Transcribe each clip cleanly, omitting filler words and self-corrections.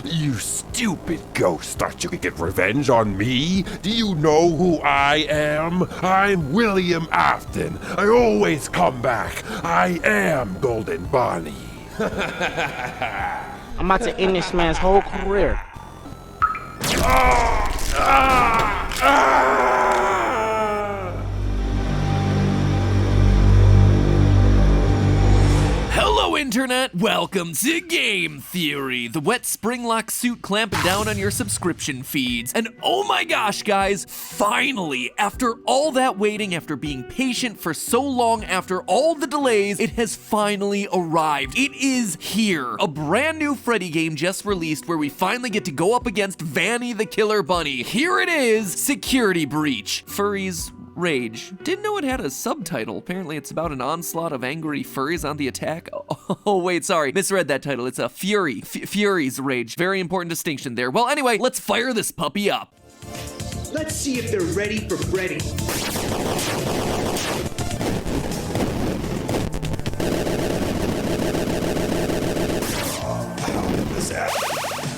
You stupid ghost thought you could get revenge on me? Do you know who I am? I'm William Afton. I always come back. I am Golden Bonnie. I'm about to end this man's whole career. Hello Internet, welcome to Game Theory, the wet springlock suit clamping down on your subscription feeds. And oh my gosh guys, finally, after all that waiting, after being patient for so long, after all the delays, it has finally arrived. It is here, a brand new Freddy game just released where we finally get to go up against Vanny the Killer Bunny. Here it is, Security Breach. Furries Rage. Didn't know it had a subtitle. Apparently it's about an onslaught of angry furries on the attack. Oh wait, sorry. Misread that title. It's a Fury's Rage. Very important distinction there. Well, anyway, let's fire this puppy up. Let's see if they're ready for Freddy.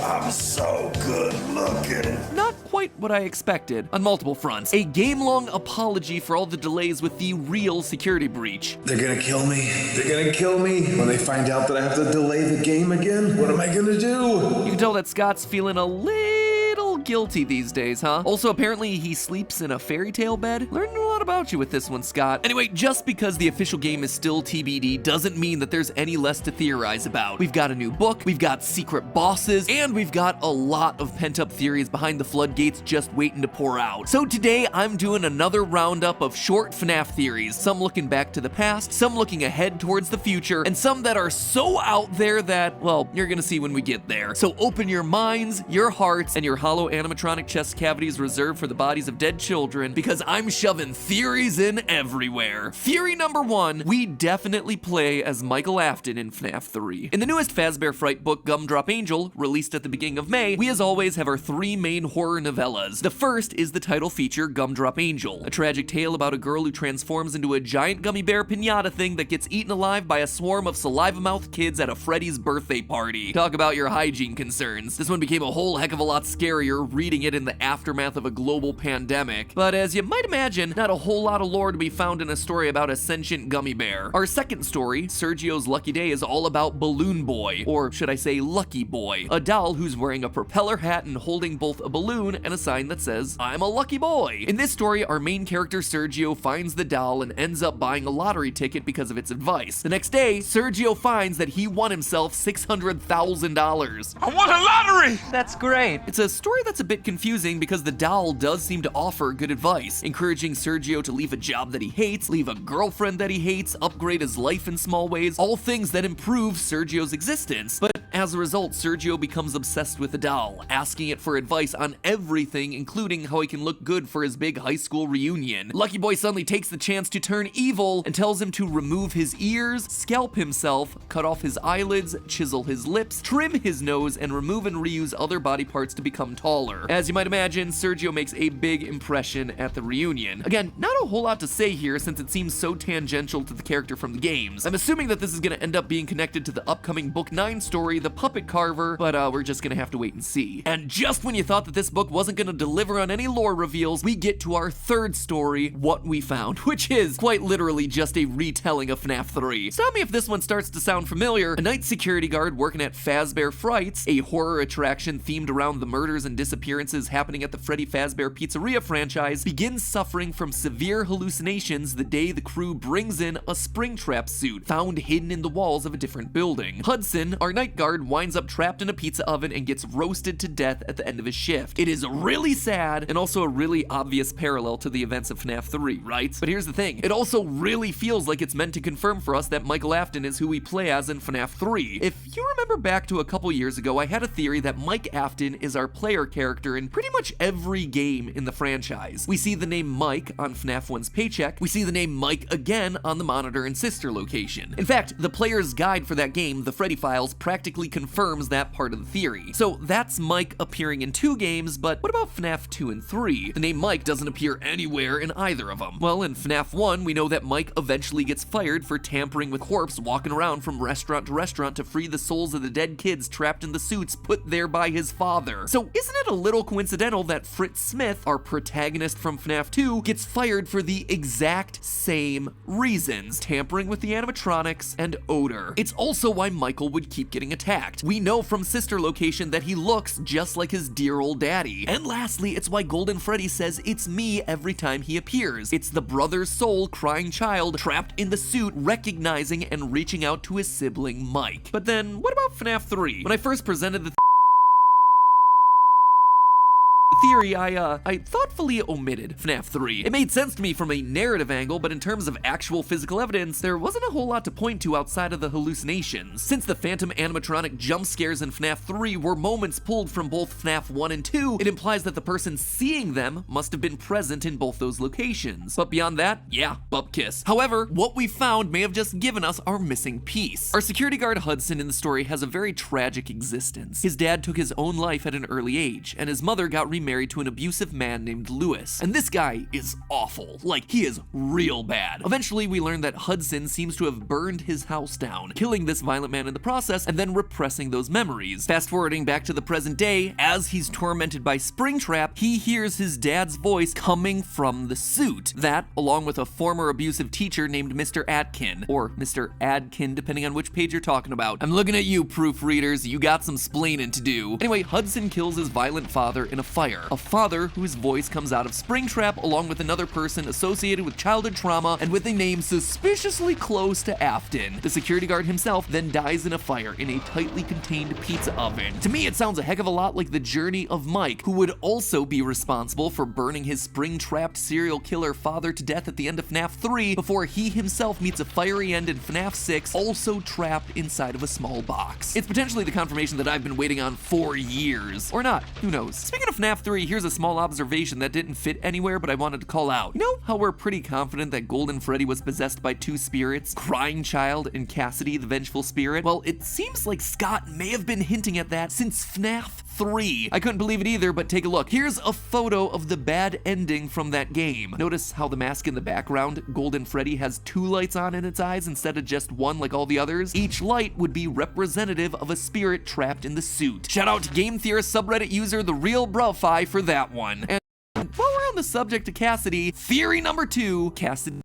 I'm so good looking. Not quite what I expected on multiple fronts. A game-long apology for all the delays with the real Security Breach. They're gonna kill me. They're gonna kill me when they find out that I have to delay the game again. What am I gonna do? You can tell that Scott's feeling a little guilty these days, huh? Also, apparently he sleeps in a fairy tale bed. Learning a lot about you with this one, Scott. Anyway, just because the official game is still TBD doesn't mean that there's any less to theorize about. We've got a new book, we've got secret bosses, and we've got a lot of pent-up theories behind the floodgates just waiting to pour out. So today, I'm doing another roundup of short FNAF theories, some looking back to the past, some looking ahead towards the future, and some that are so out there that, well, you're gonna see when we get there. So open your minds, your hearts, and your hollow animatronic chest cavities reserved for the bodies of dead children, because I'm shoving theories in everywhere. Theory number one, we definitely play as Michael Afton in FNAF 3. In the newest Fazbear Fright book, Gumdrop Angel, released at the beginning of May, we as always have our three main horror novellas. The first is the title feature, Gumdrop Angel, a tragic tale about a girl who transforms into a giant gummy bear piñata thing that gets eaten alive by a swarm of saliva-mouthed kids at a Freddy's birthday party. Talk about your hygiene concerns. This one became a whole heck of a lot scarier reading it in the aftermath of a global pandemic. But as you might imagine, not a whole lot of lore to be found in a story about a sentient gummy bear. Our second story, Sergio's Lucky Day, is all about Balloon Boy, or should I say Lucky Boy, a doll who's wearing a propeller hat and holding both a balloon and a sign that says, "I'm a lucky boy." In this story, our main character Sergio finds the doll and ends up buying a lottery ticket because of its advice. The next day, Sergio finds that he won himself $600,000. I won a lottery! That's great. It's a story that's a bit confusing because the doll does seem to offer good advice, encouraging Sergio to leave a job that he hates, leave a girlfriend that he hates, upgrade his life in small ways, all things that improve Sergio's existence. But as a result, Sergio becomes obsessed with the doll, asking it for advice on everything, including how he can look good for his big high school reunion. Lucky Boy suddenly takes the chance to turn evil and tells him to remove his ears, scalp himself, cut off his eyelids, chisel his lips, trim his nose, and remove and reuse other body parts to become taller. As you might imagine, Sergio makes a big impression at the reunion. Again, not a whole lot to say here since it seems so tangential to the character from the games. I'm assuming that this is going to end up being connected to the upcoming Book 9 story, The Puppet Carver, but we're just going to have to wait and see. And just when you thought that this book wasn't going to deliver on any lore reveals, we get to our third story, What We Found, which is quite literally just a retelling of FNAF 3. Stop me if this one starts to sound familiar. A night security guard working at Fazbear Frights, a horror attraction themed around the murders and disappearances happening at the Freddy Fazbear Pizzeria franchise, begins suffering from severe hallucinations the day the crew brings in a Springtrap suit found hidden in the walls of a different building. Hudson, our night guard, winds up trapped in a pizza oven and gets roasted to death at the end of his shift. It is really sad and also a really obvious parallel to the events of FNAF 3, right? But here's the thing, it also really feels like it's meant to confirm for us that Michael Afton is who we play as in FNAF 3. If you remember back to a couple years ago, I had a theory that Mike Afton is our player character in pretty much every game in the franchise. We see the name Mike on Fnaf 1's paycheck, we see the name Mike again on the monitor in sister location. In fact, the player's guide for that game, the Freddy Files, practically confirms that part of the theory. So that's Mike appearing in 2 games, but what about Fnaf 2 and 3? The name Mike doesn't appear anywhere in either of them. Well, in Fnaf 1, we know that Mike eventually gets fired for tampering with corpse, walking around from restaurant to restaurant to free the souls of the dead kids trapped in the suits put there by his father. So isn't it a little coincidental that Fritz Smith, our protagonist from Fnaf 2, gets fired for the exact same reasons, tampering with the animatronics and odor? It's also why Michael would keep getting attacked. We know from sister location that he looks just like his dear old daddy. And lastly, it's why Golden Freddy says it's me every time he appears. It's the brother's soul crying child trapped in the suit recognizing and reaching out to his sibling Mike. But then what about Fnaf 3? When I first presented the theory, I thoughtfully omitted Fnaf 3. It made sense to me from a narrative angle, but in terms of actual physical evidence, there wasn't a whole lot to point to outside of the hallucinations. Since the phantom animatronic jump scares in Fnaf 3 were moments pulled from both Fnaf 1 and 2, it implies that the person seeing them must have been present in both those locations. But beyond that, yeah, bupkiss. However, what we found may have just given us our missing piece. Our security guard Hudson in the story has a very tragic existence. His dad took his own life at an early age, and his mother got remarried to an abusive man named Lewis. And this guy is awful. Like, he is real bad. Eventually, we learn that Hudson seems to have burned his house down, killing this violent man in the process and then repressing those memories. Fast forwarding back to the present day, as he's tormented by Springtrap, he hears his dad's voice coming from the suit. That, along with a former abusive teacher named Mr. Atkin, or Mr. Adkin, depending on which page you're talking about. I'm looking at you, proofreaders. You got some splaining to do. Anyway, Hudson kills his violent father in a fire. A father whose voice comes out of Springtrap along with another person associated with childhood trauma and with a name suspiciously close to Afton. The security guard himself then dies in a fire in a tightly contained pizza oven. To me, it sounds a heck of a lot like the journey of Mike, who would also be responsible for burning his spring-trapped serial killer father to death at the end of Fnaf 3 before he himself meets a fiery end in Fnaf 6, also trapped inside of a small box. It's potentially the confirmation that I've been waiting on for years. Or not, who knows. Speaking of Fnaf 3, here's a small observation that didn't fit anywhere, but I wanted to call out. You know how we're pretty confident that Golden Freddy was possessed by 2 spirits, Crying Child and Cassidy, the vengeful spirit? Well, it seems like Scott may have been hinting at that since Fnaf 3. I couldn't believe it either, but take a look. Here's a photo of the bad ending from that game. Notice how the mask in the background, Golden Freddy, has 2 lights on in its eyes instead of just 1 like all the others? Each light would be representative of a spirit trapped in the suit. Shout out to Game Theorist subreddit user The Real Brufy for that one. And while we're on the subject of Cassidy, theory number 2, Cassidy